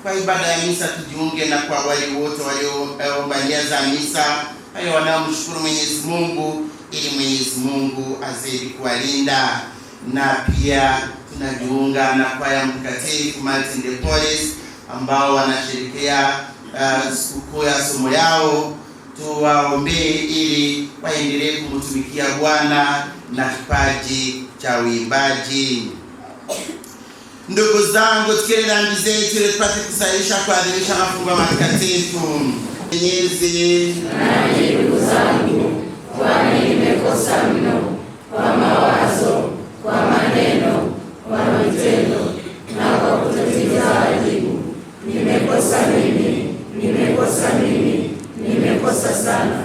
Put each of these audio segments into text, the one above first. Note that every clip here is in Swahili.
kwa ibada ya misa tujiunge na kwa wale wote walioomba za misa, hayo wanaomshukuru Mwenyezi Mungu, ili Mwenyezi Mungu azidi kuwalinda. Na pia tunajiunga na kwaya Mtakatifu Martin de Porres ambao wanashirikia sikukuu ya somo yao. Tuwaombee ili waendelee kumtumikia Bwana na kipaji cha uimbaji. Ndugu zangu, tukiri dhambi zetu ili tupate kusalisha kuadhimisha mafungo matakatifu. Mwenyezi, ndugu zangu, kwani nimekosa mno kwa mawazo, kwa maneno, kwa matendo na kwa kutotimiza wajibu. Nimekosa sana.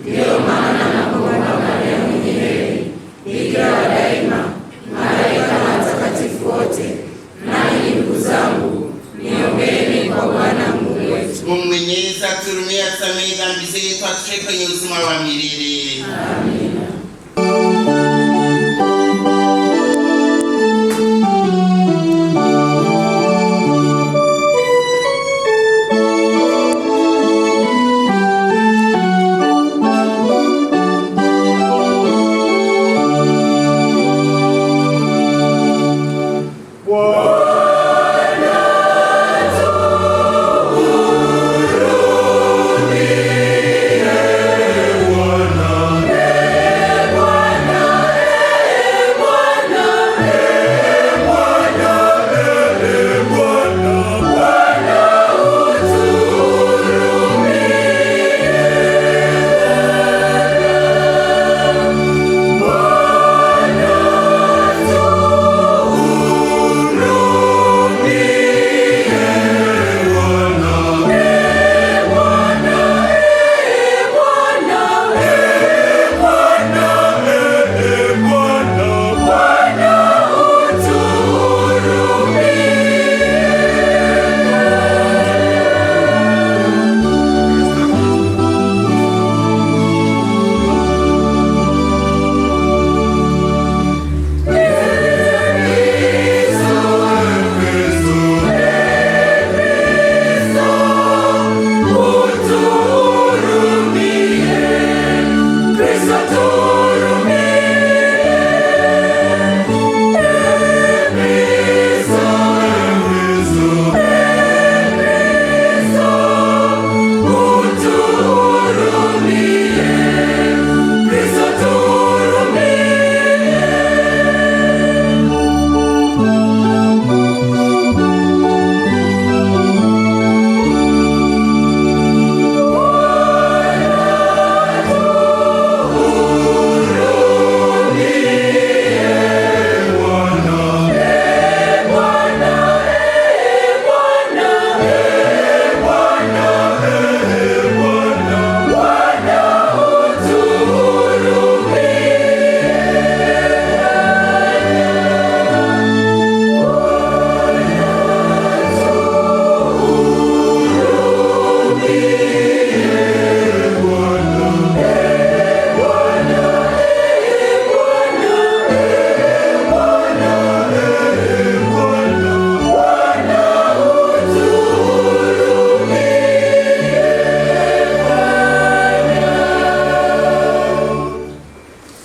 Ndiyo maana namuomba Maria mwenye heri, Bikira wa daima, malaika na watakatifu wote, nanyi ndugu zangu, niombeeni kwa Bwana Mungu wetu. Mungu Mwenyezi atuhurumie, atusamehe dhambi zetu, atushike kwenye uzima wa milele. Amen.